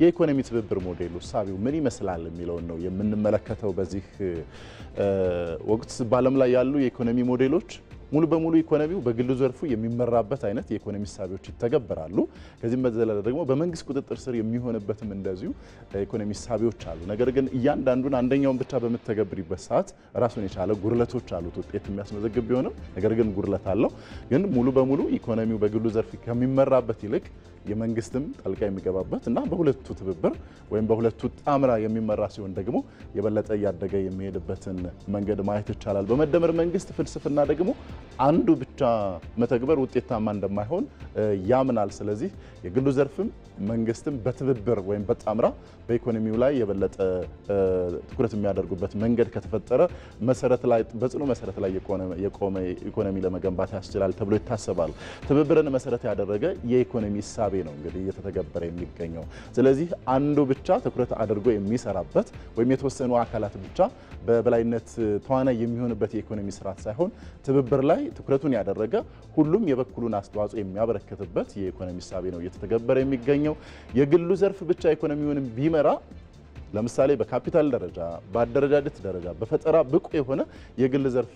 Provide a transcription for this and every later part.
የኢኮኖሚ ትብብር ሞዴሉ ሳቢው ምን ይመስላል የሚለው ነው የምንመለከተው በዚህ ወቅት በዓለም ላይ ያሉ የኢኮኖሚ ሞዴሎች ሙሉ በሙሉ ኢኮኖሚው በግሉ ዘርፉ የሚመራበት አይነት የኢኮኖሚ ሳቢዎች ይተገበራሉ ከዚህም በዘለለ ደግሞ በመንግስት ቁጥጥር ስር የሚሆንበትም እንደዚሁ ኢኮኖሚ ሳቢዎች አሉ ነገር ግን እያንዳንዱን አንደኛውን ብቻ በመተገብሪበት ሰዓት ራሱን የቻለ ጉርለቶች አሉት ውጤት የሚያስመዘግብ ቢሆንም ነገር ግን ጉርለት አለው ግን ሙሉ በሙሉ ኢኮኖሚው በግሉ ዘርፍ ከሚመራበት ይልቅ የመንግስትም ጣልቃ የሚገባበት እና በሁለቱ ትብብር ወይም በሁለቱ ጣምራ የሚመራ ሲሆን ደግሞ የበለጠ ያደገ የሚሄድበትን መንገድ ማየት ይቻላል በመደመር መንግስት ፍልስፍና ደግሞ አንዱ ብቻ መተግበር ውጤታማ እንደማይሆን ያምናል ስለዚህ የግሉ ዘርፍም መንግስትም በትብብር ወይም በጣምራ በኢኮኖሚው ላይ የበለጠ ትኩረት የሚያደርጉበት መንገድ ከተፈጠረ መሰረት ላይ በጽኑ መሰረት ላይ የቆመ ኢኮኖሚ ለመገንባት ያስችላል ተብሎ ይታሰባል ትብብርን መሰረት ያደረገ የኢኮኖሚ ሳቤ ነው እንግዲህ እየተተገበረ የሚገኘው ስለዚህ አንዱ ብቻ ትኩረት አድርጎ የሚሰራበት ወይም የተወሰኑ አካላት ብቻ በበላይነት ተዋናይ የሚሆንበት የኢኮኖሚ ስርዓት ሳይሆን ትብብር ላይ ትኩረቱን ያደረገ ሁሉም የበኩሉን አስተዋጽኦ የሚያበረክትበት የኢኮኖሚ ሳቤ ነው እየተተገበረ የሚገኘው የግሉ ዘርፍ ብቻ ኢኮኖሚውን ቢመራ ለምሳሌ በካፒታል ደረጃ በአደረጃጀት ደረጃ በፈጠራ ብቁ የሆነ የግል ዘርፍ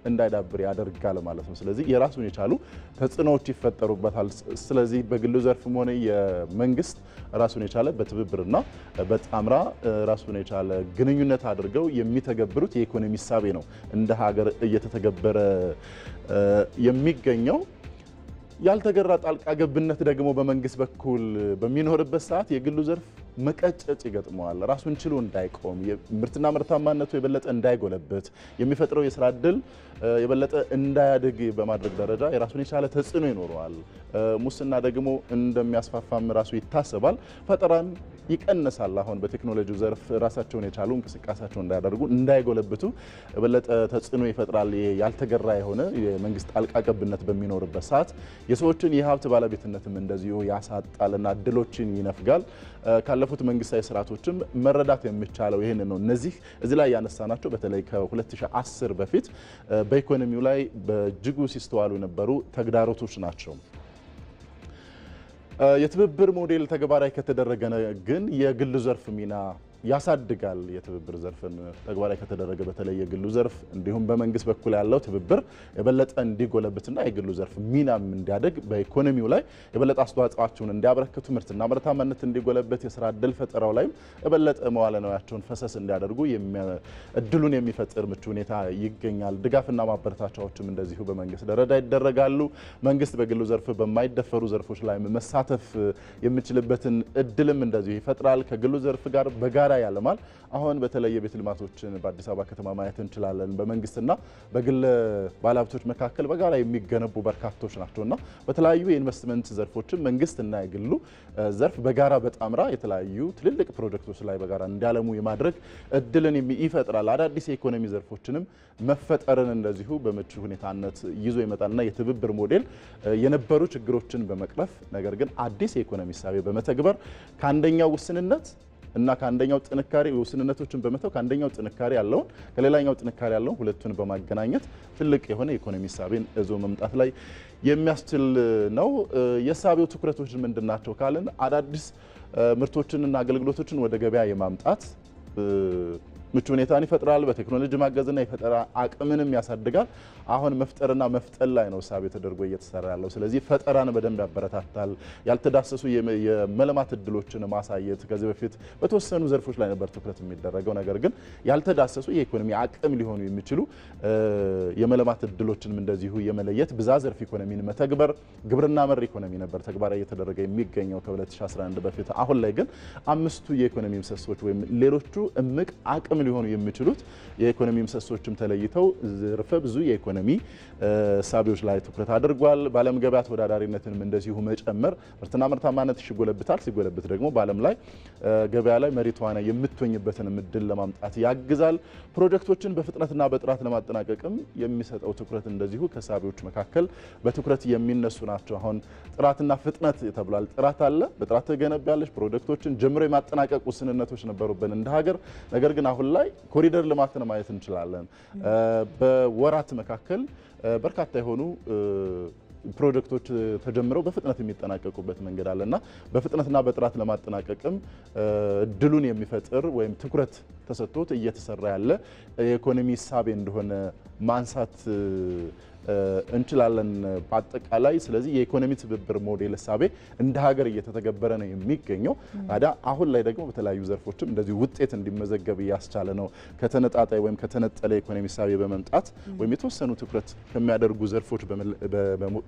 እንዳይዳብር ያደርጋል ማለት ነው ስለዚህ የራሱን የቻሉ ተጽዕኖዎች ይፈጠሩበታል ስለዚህ በግሉ ዘርፍም ሆነ የመንግስት ራሱን የቻለ በትብብርና በጣምራ ራሱን የቻለ ግንኙነት አድርገው የሚተገብሩት የኢኮኖሚ ሳቤ ነው እንደ ሀገር እየተተገበረ የሚገኘው ያልተገራ ጣልቃ ገብነት ደግሞ በመንግስት በኩል በሚኖርበት ሰዓት የግሉ ዘርፍ መቀጨጭ ይገጥመዋል ራሱን ችሎ እንዳይቆም ምርትና ምርታማነቱ የበለጠ እንዳይጎለበት የሚፈጥረው የሥራ ዕድል የበለጠ እንዳያድግ በማድረግ ደረጃ የራሱን የቻለ ተጽዕኖ ይኖረዋል ሙስና ደግሞ እንደሚያስፋፋም ራሱ ይታሰባል ፈጠራን ይቀንሳል አሁን በቴክኖሎጂው ዘርፍ ራሳቸውን የቻሉ እንቅስቃሴያቸውን እንዳያደርጉ እንዳይጎለብቱ የበለጠ ተጽዕኖ ይፈጥራል ያልተገራ የሆነ የመንግስት ጣልቃ ገብነት በሚኖርበት ሰዓት የሰዎችን የሀብት ባለቤትነትም እንደዚሁ ያሳጣልና እድሎችን ይነፍጋል ካለፉት መንግስታዊ ስርዓቶችም መረዳት የሚቻለው ይሄን ነው እነዚህ እዚህ ላይ ያነሳናቸው በተለይ ከ2010 በፊት በኢኮኖሚው ላይ በእጅጉ ሲስተዋሉ የነበሩ ተግዳሮቶች ናቸው የትብብር ሞዴል ተግባራዊ ከተደረገ ግን የግል ዘርፍ ሚና ያሳድጋል የትብብር ዘርፍን ተግባራዊ ከተደረገ በተለይ የግሉ ዘርፍ እንዲሁም በመንግስት በኩል ያለው ትብብር የበለጠ እንዲጎለብትና የግሉ ዘርፍ ሚናም እንዲያደግ በኢኮኖሚው ላይ የበለጠ አስተዋጽኦአቸውን እንዲያበረክቱ ምርትና ምርታማነት እንዲጎለበት የሥራ ዕድል ፈጠራው ላይ የበለጠ መዋለ ንዋያቸውን ፈሰስ እንዲያደርጉ እድሉን የሚፈጥር ምቹ ሁኔታ ይገኛል ድጋፍና ማበረታቻዎችም እንደዚሁ በመንግስት ደረጃ ይደረጋሉ መንግስት በግሉ ዘርፍ በማይደፈሩ ዘርፎች ላይ መሳተፍ የሚችልበትን እድልም እንደዚሁ ይፈጥራል ከግሉ ዘርፍ ጋር በጋራ ያለማል አሁን በተለየ ቤት ልማቶችን በአዲስ አበባ ከተማ ማየት እንችላለን በመንግስትና በግል ባለሀብቶች መካከል በጋራ የሚገነቡ በርካቶች ናቸውና በተለያዩ የኢንቨስትመንት ዘርፎችን መንግስትና የግሉ ዘርፍ በጋራ በጣምራ የተለያዩ ትልልቅ ፕሮጀክቶች ላይ በጋራ እንዲያለሙ የማድረግ እድልን ይፈጥራል አዳዲስ የኢኮኖሚ ዘርፎችንም መፈጠርን እንደዚሁ በምቹ ሁኔታነት ይዞ ይመጣልና የትብብር ሞዴል የነበሩ ችግሮችን በመቅረፍ ነገር ግን አዲስ የኢኮኖሚ ሳቤ በመተግበር ከአንደኛው ውስንነት እና ከአንደኛው ጥንካሬ ውስንነቶችን በመተው ከአንደኛው ጥንካሬ ያለውን ከሌላኛው ጥንካሬ ያለውን ሁለቱን በማገናኘት ትልቅ የሆነ ኢኮኖሚ ሳቤን እዞ መምጣት ላይ የሚያስችል ነው የሳቤው ትኩረቶች ምንድናቸው ካለን አዳዲስ ምርቶችንና አገልግሎቶችን ወደ ገበያ የማምጣት ምቹ ሁኔታን ይፈጥራል በቴክኖሎጂ ማገዝና የፈጠራ አቅምንም ያሳድጋል አሁን መፍጠርና መፍጠል ላይ ነው ሳቤ ተደርጎ እየተሰራ ያለው ስለዚህ ፈጠራን በደንብ ያበረታታል ያልተዳሰሱ የመለማት እድሎችን ማሳየት ከዚህ በፊት በተወሰኑ ዘርፎች ላይ ነበር ትኩረት የሚደረገው ነገር ግን ያልተዳሰሱ የኢኮኖሚ አቅም ሊሆኑ የሚችሉ የመለማት እድሎችንም እንደዚሁ የመለየት ብዛ ዘርፍ ኢኮኖሚን መተግበር ግብርና መር ኢኮኖሚ ነበር ተግባራዊ እየተደረገ የሚገኘው ከ2011 በፊት አሁን ላይ ግን አምስቱ የኢኮኖሚ ምሰሶች ወይም ሌሎቹ እምቅ አቅም ሊሆኑ የሚችሉት የኢኮኖሚ ምሰሶችም ተለይተው ዘርፈ ብዙ የኢኮኖሚ ሳቢዎች ላይ ትኩረት አድርጓል በዓለም ገበያ ተወዳዳሪነትንም እንደዚሁ መጨመር ምርትና ምርታማነት ይጎለብታል ሲጎለብት ደግሞ በዓለም ላይ ገበያ ላይ መሪ ተዋናይ የምትሆኝበትን እድል ለማምጣት ያግዛል ፕሮጀክቶችን በፍጥነትና በጥራት ለማጠናቀቅም የሚሰጠው ትኩረት እንደዚሁ ከሳቢዎች መካከል በትኩረት የሚነሱ ናቸው አሁን ጥራትና ፍጥነት ተብሏል ጥራት አለ በጥራት ተገነባለች ፕሮጀክቶችን ጀምሮ የማጠናቀቅ ውስንነቶች ነበሩብን እንደ ሀገር ነገር ግን አሁን ላይ ኮሪደር ልማትን ማየት እንችላለን በወራት መካከል በርካታ የሆኑ ፕሮጀክቶች ተጀምረው በፍጥነት የሚጠናቀቁበት መንገድ አለና በፍጥነትና በጥራት ለማጠናቀቅም እድሉን የሚፈጥር ወይም ትኩረት ተሰጥቶት እየተሰራ ያለ የኢኮኖሚ እሳቤ እንደሆነ ማንሳት እንችላለን በአጠቃላይ። ስለዚህ የኢኮኖሚ ትብብር ሞዴል እሳቤ እንደ ሀገር እየተተገበረ ነው የሚገኘው። ታዲያ አሁን ላይ ደግሞ በተለያዩ ዘርፎችም እንደዚህ ውጤት እንዲመዘገብ እያስቻለ ነው። ከተነጣጣይ ወይም ከተነጠለ ኢኮኖሚ እሳቤ በመምጣት ወይም የተወሰኑ ትኩረት ከሚያደርጉ ዘርፎች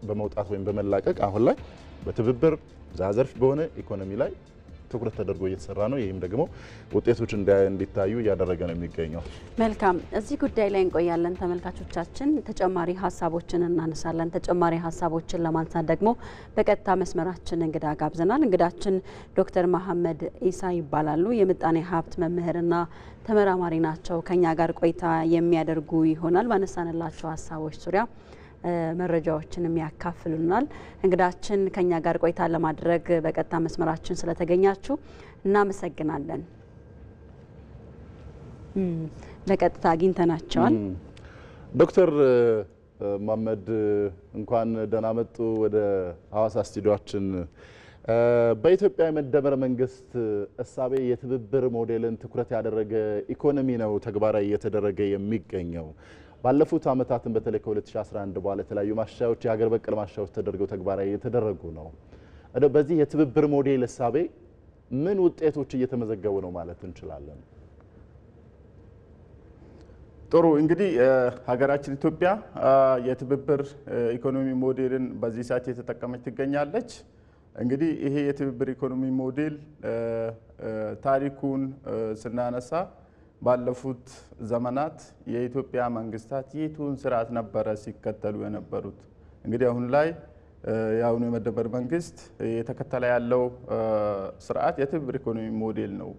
በመውጣት ወይም በመላቀቅ አሁን ላይ በትብብር ዘርፍ በሆነ ኢኮኖሚ ላይ ትኩረት ተደርጎ እየተሰራ ነው። ይህም ደግሞ ውጤቶች እንዲታዩ እያደረገ ነው የሚገኘው። መልካም፣ እዚህ ጉዳይ ላይ እንቆያለን ተመልካቾቻችን። ተጨማሪ ሀሳቦችን እናነሳለን። ተጨማሪ ሀሳቦችን ለማንሳት ደግሞ በቀጥታ መስመራችን እንግዳ ጋብዘናል። እንግዳችን ዶክተር መሐመድ ኢሳ ይባላሉ። የምጣኔ ሀብት መምህርና ተመራማሪ ናቸው። ከኛ ጋር ቆይታ የሚያደርጉ ይሆናል። ባነሳንላቸው ሀሳቦች ዙሪያ መረጃዎችንም ያካፍሉናል። እንግዳችን ከኛ ጋር ቆይታ ለማድረግ በቀጥታ መስመራችን ስለተገኛችሁ እናመሰግናለን። በቀጥታ አግኝተናቸዋል። ዶክተር መሐመድ እንኳን ደህና መጡ ወደ ሐዋሳ ስቱዲዮአችን። በኢትዮጵያ የመደመር መንግስት እሳቤ የትብብር ሞዴልን ትኩረት ያደረገ ኢኮኖሚ ነው ተግባራዊ እየተደረገ የሚገኘው። ባለፉት ዓመታትን በተለይ ከ2011 በኋላ የተለያዩ ማሻሻያዎች የሀገር በቀል ማሻሻያዎች ተደርገው ተግባራዊ የተደረጉ ነው። በዚህ የትብብር ሞዴል እሳቤ ምን ውጤቶች እየተመዘገቡ ነው ማለት እንችላለን? ጥሩ፣ እንግዲህ ሀገራችን ኢትዮጵያ የትብብር ኢኮኖሚ ሞዴልን በዚህ ሰዓት የተጠቀመች ትገኛለች። እንግዲህ ይሄ የትብብር ኢኮኖሚ ሞዴል ታሪኩን ስናነሳ ባለፉት ዘመናት የኢትዮጵያ መንግስታት የቱን ስርዓት ነበረ ሲከተሉ የነበሩት? እንግዲህ አሁን ላይ የአሁኑ የመደመር መንግስት የተከተለ ያለው ስርዓት የትብብር ኢኮኖሚ ሞዴል ነው።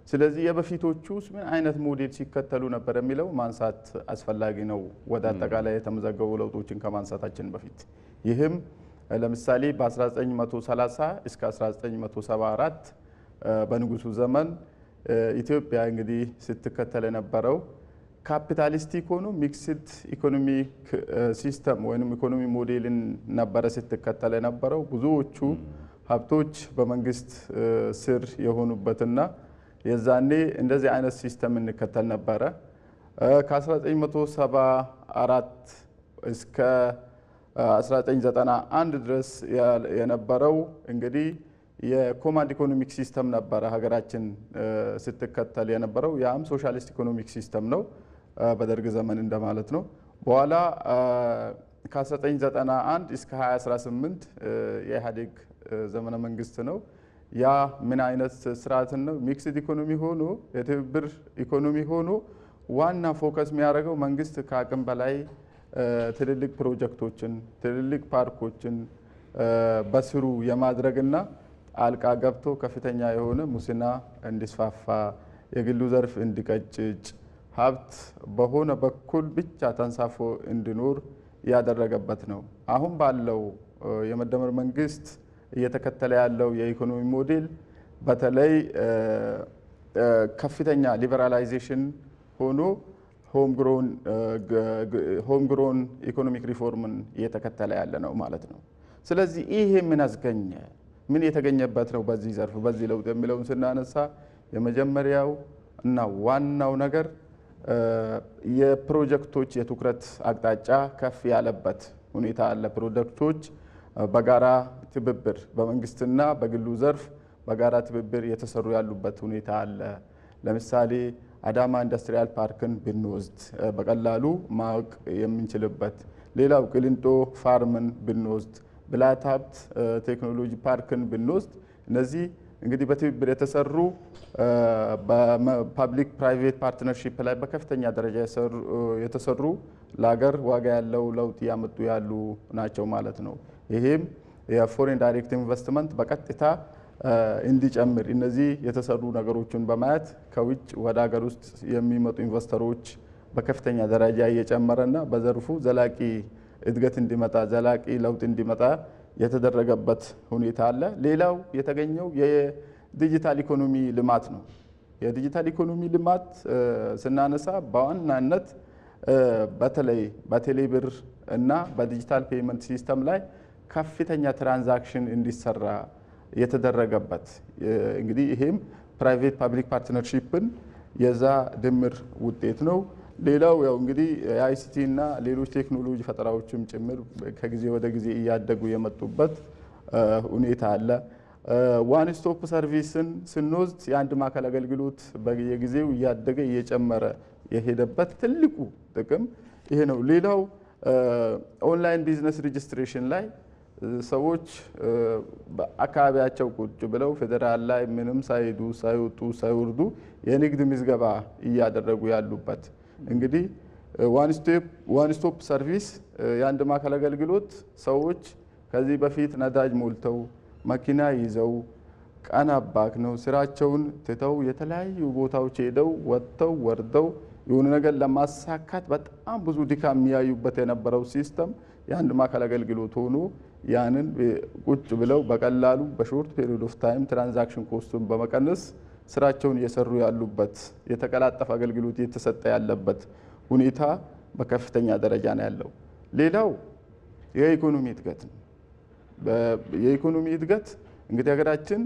ስለዚህ የበፊቶቹስ ምን አይነት ሞዴል ሲከተሉ ነበር የሚለው ማንሳት አስፈላጊ ነው፣ ወደ አጠቃላይ የተመዘገቡ ለውጦችን ከማንሳታችን በፊት። ይህም ለምሳሌ በ1930 እስከ 1974 በንጉሱ ዘመን ኢትዮጵያ እንግዲህ ስትከተል የነበረው ካፒታሊስቲክ ሆኖ ሚክስድ ኢኮኖሚክ ሲስተም ወይም ኢኮኖሚ ሞዴልን ነበረ ስትከተል የነበረው። ብዙዎቹ ሀብቶች በመንግስት ስር የሆኑበትና የዛኔ እንደዚህ አይነት ሲስተም እንከተል ነበረ። ከ1974 እስከ 1991 ድረስ የነበረው እንግዲህ የኮማንድ ኢኮኖሚክ ሲስተም ነበረ ሀገራችን ስትከተል የነበረው። ያም ሶሻሊስት ኢኮኖሚክ ሲስተም ነው፣ በደርግ ዘመን እንደማለት ነው። በኋላ ከ1991 እስከ 2018 የኢህአዴግ ዘመነ መንግስት ነው። ያ ምን አይነት ስርዓትን ነው? ሚክስድ ኢኮኖሚ ሆኖ የትብብር ኢኮኖሚ ሆኖ ዋና ፎከስ የሚያደርገው መንግስት ከአቅም በላይ ትልልቅ ፕሮጀክቶችን፣ ትልልቅ ፓርኮችን በስሩ የማድረግና አልቃ ገብቶ ከፍተኛ የሆነ ሙስና እንዲስፋፋ፣ የግሉ ዘርፍ እንዲቀጭጭ፣ ሀብት በሆነ በኩል ብቻ ተንሳፎ እንዲኖር ያደረገበት ነው። አሁን ባለው የመደመር መንግስት እየተከተለ ያለው የኢኮኖሚ ሞዴል በተለይ ከፍተኛ ሊበራላይዜሽን ሆኖ ሆም ግሮን ኢኮኖሚክ ሪፎርምን እየተከተለ ያለ ነው ማለት ነው። ስለዚህ ይሄ ምን አስገኘ? ምን የተገኘበት ነው በዚህ ዘርፍ በዚህ ለውጥ የሚለውን ስናነሳ የመጀመሪያው እና ዋናው ነገር የፕሮጀክቶች የትኩረት አቅጣጫ ከፍ ያለበት ሁኔታ አለ። ፕሮጀክቶች በጋራ ትብብር በመንግስትና በግሉ ዘርፍ በጋራ ትብብር የተሰሩ ያሉበት ሁኔታ አለ። ለምሳሌ አዳማ ኢንዱስትሪያል ፓርክን ብንወስድ በቀላሉ ማወቅ የምንችልበት፣ ሌላው ቅሊንጦ ፋርምን ብንወስድ፣ ብልሃት ሀብት ቴክኖሎጂ ፓርክን ብንወስድ፣ እነዚህ እንግዲህ በትብብር የተሰሩ በፓብሊክ ፕራይቬት ፓርትነርሺፕ ላይ በከፍተኛ ደረጃ የተሰሩ ለሀገር ዋጋ ያለው ለውጥ ያመጡ ያሉ ናቸው ማለት ነው። ይሄም የፎሬን ዳይሬክት ኢንቨስትመንት በቀጥታ እንዲጨምር እነዚህ የተሰሩ ነገሮችን በማየት ከውጭ ወደ ሀገር ውስጥ የሚመጡ ኢንቨስተሮች በከፍተኛ ደረጃ እየጨመረና በዘርፉ ዘላቂ እድገት እንዲመጣ ዘላቂ ለውጥ እንዲመጣ የተደረገበት ሁኔታ አለ። ሌላው የተገኘው የዲጂታል ኢኮኖሚ ልማት ነው። የዲጂታል ኢኮኖሚ ልማት ስናነሳ በዋናነት በተለይ በቴሌብር እና በዲጂታል ፔመንት ሲስተም ላይ ከፍተኛ ትራንዛክሽን እንዲሰራ የተደረገበት እንግዲህ ይሄም ፕራይቬት ፐብሊክ ፓርትነርሺፕን የዛ ድምር ውጤት ነው። ሌላው ያው እንግዲህ የአይሲቲ እና ሌሎች ቴክኖሎጂ ፈጠራዎችም ጭምር ከጊዜ ወደ ጊዜ እያደጉ የመጡበት ሁኔታ አለ። ዋን ስቶፕ ሰርቪስን ስንወስድ የአንድ ማዕከል አገልግሎት በየጊዜው እያደገ እየጨመረ የሄደበት ትልቁ ጥቅም ይሄ ነው። ሌላው ኦንላይን ቢዝነስ ሬጅስትሬሽን ላይ ሰዎች በአካባቢያቸው ቁጭ ብለው ፌዴራል ላይ ምንም ሳይሄዱ ሳይወጡ ሳይወርዱ የንግድ ምዝገባ እያደረጉ ያሉበት እንግዲህ ዋን ስቶፕ ሰርቪስ የአንድ ማዕከል አገልግሎት ሰዎች ከዚህ በፊት ነዳጅ ሞልተው መኪና ይዘው ቀን አባክነው ስራቸውን ትተው የተለያዩ ቦታዎች ሄደው ወጥተው ወርደው የሆነ ነገር ለማሳካት በጣም ብዙ ድካም የሚያዩበት የነበረው ሲስተም የአንድ ማዕከል አገልግሎት ሆኖ ያንን ቁጭ ብለው በቀላሉ በሾርት ፔሪድ ኦፍ ታይም ትራንዛክሽን ኮስቱን በመቀነስ ስራቸውን እየሰሩ ያሉበት የተቀላጠፈ አገልግሎት እየተሰጠ ያለበት ሁኔታ በከፍተኛ ደረጃ ነው ያለው። ሌላው የኢኮኖሚ እድገት ነው። የኢኮኖሚ እድገት እንግዲህ ሀገራችን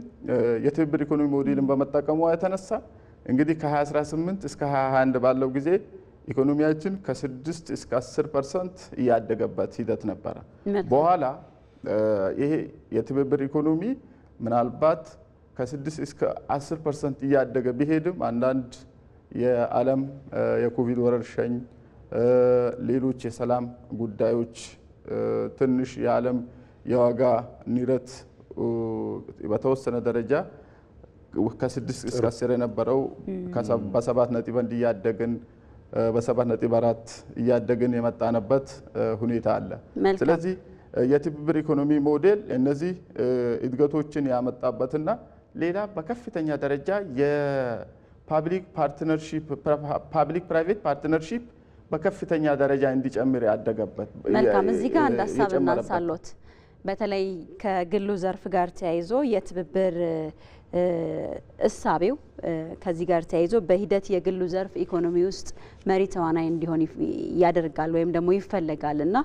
የትብብር ኢኮኖሚ ሞዴልን በመጠቀሟ የተነሳ እንግዲህ ከ2018 እስከ 2021 ባለው ጊዜ ኢኮኖሚያችን ከ6 እስከ 10% እያደገበት ሂደት ነበረ። በኋላ ይሄ የትብብር ኢኮኖሚ ምናልባት ከ6 እስከ 10% እያደገ ቢሄድም አንዳንድ የዓለም የኮቪድ ወረርሽኝ፣ ሌሎች የሰላም ጉዳዮች፣ ትንሽ የዓለም የዋጋ ንረት በተወሰነ ደረጃ ከ6 እስከ 10 የነበረው በ7.1 እያደግን በ7.4 እያደግን የመጣንበት ሁኔታ አለ። ስለዚህ የትብብር ኢኮኖሚ ሞዴል እነዚህ እድገቶችን ያመጣበትና ሌላ በከፍተኛ ደረጃ የፓብሊክ ፕራይቬት ፓርትነርሺፕ በከፍተኛ ደረጃ እንዲጨምር ያደገበት። መልካም። እዚህ ጋር አንድ ሀሳብ እናንሳሎት። በተለይ ከግሉ ዘርፍ ጋር ተያይዞ የትብብር እሳቤው ከዚህ ጋር ተያይዞ በሂደት የግሉ ዘርፍ ኢኮኖሚ ውስጥ መሪ ተዋናይ እንዲሆን ያደርጋል ወይም ደግሞ ይፈለጋል እና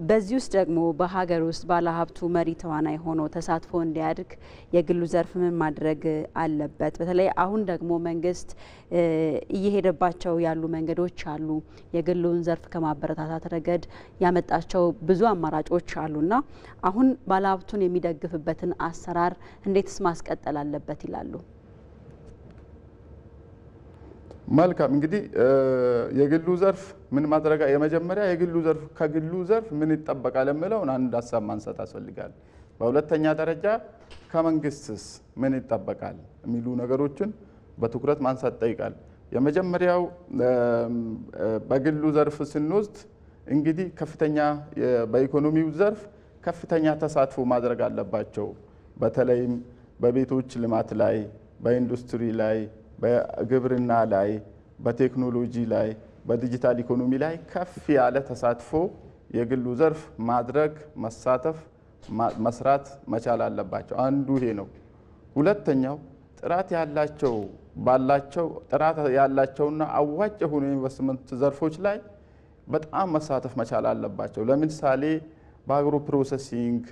በዚህ ውስጥ ደግሞ በሀገር ውስጥ ባለሀብቱ መሪ ተዋናይ ሆኖ ተሳትፎ እንዲያድግ የግሉ ዘርፍ ምን ማድረግ አለበት? በተለይ አሁን ደግሞ መንግስት እየሄደባቸው ያሉ መንገዶች አሉ። የግሉን ዘርፍ ከማበረታታት ረገድ ያመጣቸው ብዙ አማራጮች አሉና አሁን ባለሀብቱን የሚደግፍበትን አሰራር እንዴትስ ማስቀጠል አለበት ይላሉ? መልካም። እንግዲህ የግሉ ዘርፍ ምን ማድረግ የመጀመሪያ ከግሉ ዘርፍ ምን ይጠበቃል የሚለውን አንድ ሀሳብ ማንሳት ያስፈልጋል። በሁለተኛ ደረጃ ከመንግስትስ ምን ይጠበቃል የሚሉ ነገሮችን በትኩረት ማንሳት ይጠይቃል። የመጀመሪያው በግሉ ዘርፍ ስንወስድ እንግዲህ ከፍተኛ በኢኮኖሚው ዘርፍ ከፍተኛ ተሳትፎ ማድረግ አለባቸው። በተለይም በቤቶች ልማት ላይ፣ በኢንዱስትሪ ላይ፣ በግብርና ላይ፣ በቴክኖሎጂ ላይ፣ በዲጂታል ኢኮኖሚ ላይ ከፍ ያለ ተሳትፎ የግሉ ዘርፍ ማድረግ፣ መሳተፍ፣ መስራት መቻል አለባቸው። አንዱ ይሄ ነው። ሁለተኛው ጥራት ያላቸውና አዋጭ የሆኑ ኢንቨስትመንት ዘርፎች ላይ በጣም መሳተፍ መቻል አለባቸው። ለምሳሌ በአግሮ ፕሮሰሲንግ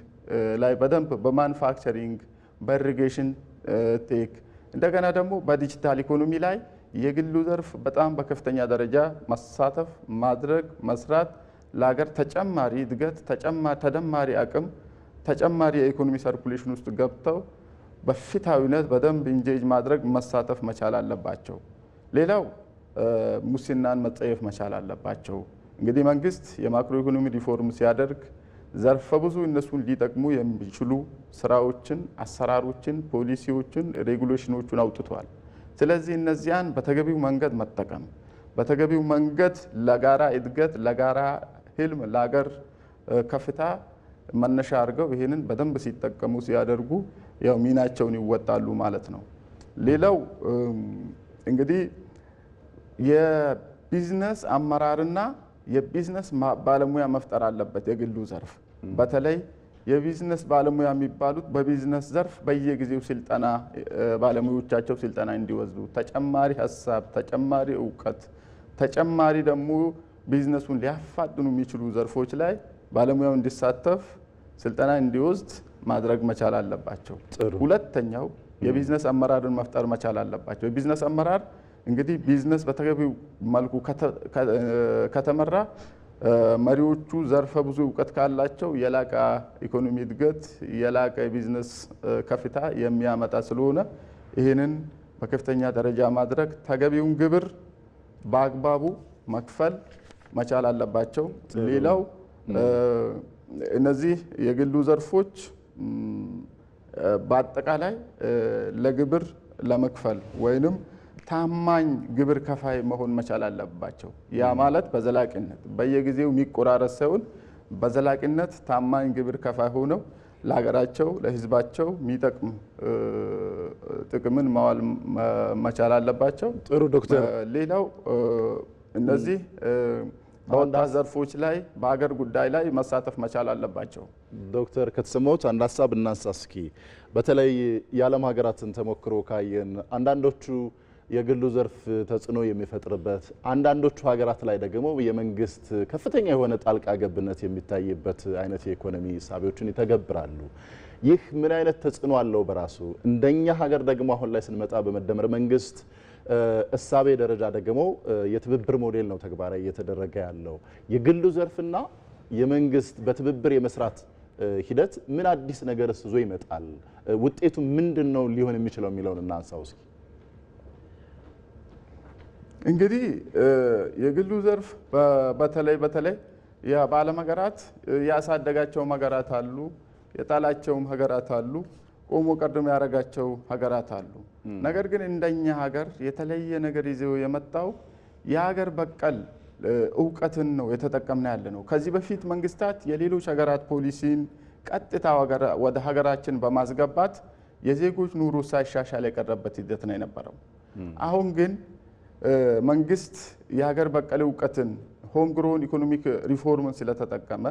ላይ በደንብ በማኑፋክቸሪንግ፣ በኢሪጌሽን ቴክ እንደገና ደግሞ በዲጂታል ኢኮኖሚ ላይ የግሉ ዘርፍ በጣም በከፍተኛ ደረጃ መሳተፍ ማድረግ መስራት ለሀገር ተጨማሪ እድገት ተጨማሪ አቅም ተጨማሪ የኢኮኖሚ ሰርኩሌሽን ውስጥ ገብተው በፍትሃዊነት በደንብ ኢንጌጅ ማድረግ መሳተፍ መቻል አለባቸው። ሌላው ሙስናን መጸየፍ መቻል አለባቸው። እንግዲህ መንግስት የማክሮ ኢኮኖሚ ሪፎርም ሲያደርግ ዘርፈ ብዙ እነሱን ሊጠቅሙ የሚችሉ ስራዎችን፣ አሰራሮችን፣ ፖሊሲዎችን፣ ሬጉሌሽኖችን አውጥቷል። ስለዚህ እነዚያን በተገቢው መንገድ መጠቀም በተገቢው መንገድ ለጋራ እድገት፣ ለጋራ ህልም፣ ለሀገር ከፍታ መነሻ አድርገው ይህንን በደንብ ሲጠቀሙ ሲያደርጉ ያው ሚናቸውን ይወጣሉ ማለት ነው። ሌላው እንግዲህ የቢዝነስ አመራርና የቢዝነስ ባለሙያ መፍጠር አለበት የግሉ ዘርፍ። በተለይ የቢዝነስ ባለሙያ የሚባሉት በቢዝነስ ዘርፍ በየጊዜው ስልጠና ባለሙያዎቻቸው ስልጠና እንዲወስዱ ተጨማሪ ሀሳብ፣ ተጨማሪ እውቀት፣ ተጨማሪ ደግሞ ቢዝነሱን ሊያፋጥኑ የሚችሉ ዘርፎች ላይ ባለሙያው እንዲሳተፍ ስልጠና እንዲወስድ ማድረግ መቻል አለባቸው። ሁለተኛው የቢዝነስ አመራርን መፍጠር መቻል አለባቸው። የቢዝነስ አመራር እንግዲህ ቢዝነስ በተገቢው መልኩ ከተመራ መሪዎቹ ዘርፈ ብዙ እውቀት ካላቸው የላቀ ኢኮኖሚ እድገት፣ የላቀ የቢዝነስ ከፍታ የሚያመጣ ስለሆነ ይህንን በከፍተኛ ደረጃ ማድረግ፣ ተገቢውን ግብር በአግባቡ መክፈል መቻል አለባቸው። ሌላው እነዚህ የግሉ ዘርፎች በአጠቃላይ ለግብር ለመክፈል ወይንም ታማኝ ግብር ከፋይ መሆን መቻል አለባቸው። ያ ማለት በዘላቂነት በየጊዜው የሚቆራረጥ ሳይሆን በዘላቂነት ታማኝ ግብር ከፋይ ሆነው ለሀገራቸው ለሕዝባቸው የሚጠቅም ጥቅምን ማዋል መቻል አለባቸው። ጥሩ ዶክተር። ሌላው እነዚህ በወጣት ዘርፎች ላይ በሀገር ጉዳይ ላይ መሳተፍ መቻል አለባቸው። ዶክተር ከተሰማዎት አንድ ሀሳብ እናንሳ እስኪ። በተለይ የዓለም ሀገራትን ተሞክሮ ካየን አንዳንዶቹ የግሉ ዘርፍ ተጽዕኖ የሚፈጥርበት፣ አንዳንዶቹ ሀገራት ላይ ደግሞ የመንግስት ከፍተኛ የሆነ ጣልቃ ገብነት የሚታይበት አይነት የኢኮኖሚ ሳቢዎችን ይተገብራሉ። ይህ ምን አይነት ተጽዕኖ አለው በራሱ? እንደኛ ሀገር ደግሞ አሁን ላይ ስንመጣ በመደመር መንግስት እሳቤ ደረጃ ደግሞ የትብብር ሞዴል ነው ተግባራዊ እየተደረገ ያለው። የግሉ ዘርፍና የመንግስት በትብብር የመስራት ሂደት ምን አዲስ ነገር ይዞ ይመጣል? ውጤቱ ምንድነው ሊሆን የሚችለው የሚለውን እናንሳው እስኪ። እንግዲህ የግሉ ዘርፍ በተለይ በዓለም ሀገራት ያሳደጋቸው ሀገራት አሉ፣ የጣላቸውም ሀገራት አሉ፣ ቆሞ ቀደም ያደረጋቸው ሀገራት አሉ። ነገር ግን እንደኛ ሀገር የተለየ ነገር ይዘው የመጣው የሀገር በቀል እውቀትን ነው የተጠቀምና ያለ ነው። ከዚህ በፊት መንግስታት የሌሎች ሀገራት ፖሊሲን ቀጥታ ወደ ሀገራችን በማስገባት የዜጎች ኑሮ ሳይሻሻል የቀረበት ሂደት ነው የነበረው። አሁን ግን መንግስት የሀገር በቀል እውቀትን ሆም ግሮን ኢኮኖሚክ ሪፎርምን ስለተጠቀመ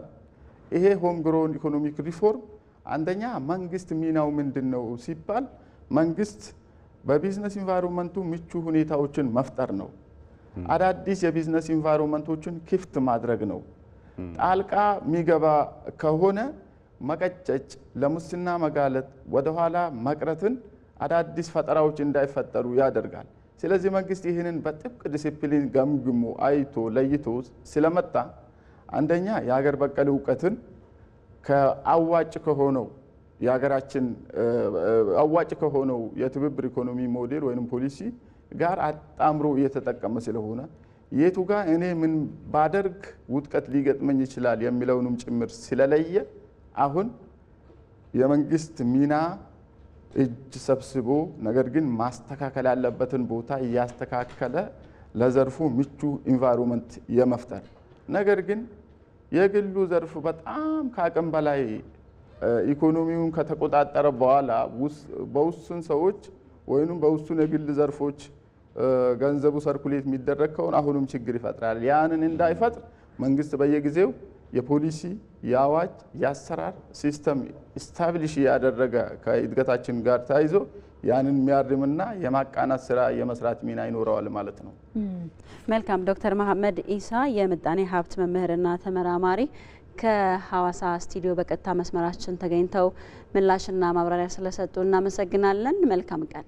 ይሄ ሆም ግሮን ኢኮኖሚክ ሪፎርም አንደኛ መንግስት ሚናው ምንድነው ሲባል መንግስት በቢዝነስ ኢንቫይሮንመንቱ ምቹ ሁኔታዎችን መፍጠር ነው። አዳዲስ የቢዝነስ ኢንቫይሮንመንቶችን ክፍት ማድረግ ነው። ጣልቃ የሚገባ ከሆነ መቀጨጭ፣ ለሙስና መጋለጥ፣ ወደኋላ መቅረትን፣ አዳዲስ ፈጠራዎች እንዳይፈጠሩ ያደርጋል። ስለዚህ መንግስት ይህንን በጥብቅ ዲሲፕሊን ገምግሞ አይቶ ለይቶ ስለመጣ አንደኛ የሀገር በቀል እውቀትን ከአዋጭ ከሆነው የሀገራችን አዋጭ ከሆነው የትብብር ኢኮኖሚ ሞዴል ወይም ፖሊሲ ጋር አጣምሮ እየተጠቀመ ስለሆነ የቱ ጋር እኔ ምን ባደርግ ውድቀት ሊገጥመኝ ይችላል የሚለውንም ጭምር ስለለየ አሁን የመንግስት ሚና እጅ ሰብስቦ ነገር ግን ማስተካከል ያለበትን ቦታ እያስተካከለ ለዘርፉ ምቹ ኢንቫይሮንመንት የመፍጠር ነገር ግን የግሉ ዘርፍ በጣም ከአቅም በላይ ኢኮኖሚውን ከተቆጣጠረ በኋላ በውሱን ሰዎች ወይም በውሱን የግል ዘርፎች ገንዘቡ ሰርኩሌት የሚደረግ ከሆነ አሁንም ችግር ይፈጥራል። ያንን እንዳይፈጥር መንግስት በየጊዜው የፖሊሲ የአዋጅ የአሰራር ሲስተም ስታብሊሽ ያደረገ ከእድገታችን ጋር ተያይዞ ያንን የሚያርምና የማቃናት ስራ የመስራት ሚና ይኖረዋል ማለት ነው። መልካም። ዶክተር መሐመድ ኢሳ የምጣኔ ሀብት መምህርና ተመራማሪ ከሐዋሳ ስቱዲዮ በቀጥታ መስመራችን ተገኝተው ምላሽና ማብራሪያ ስለሰጡ እናመሰግናለን። መልካም ቀን።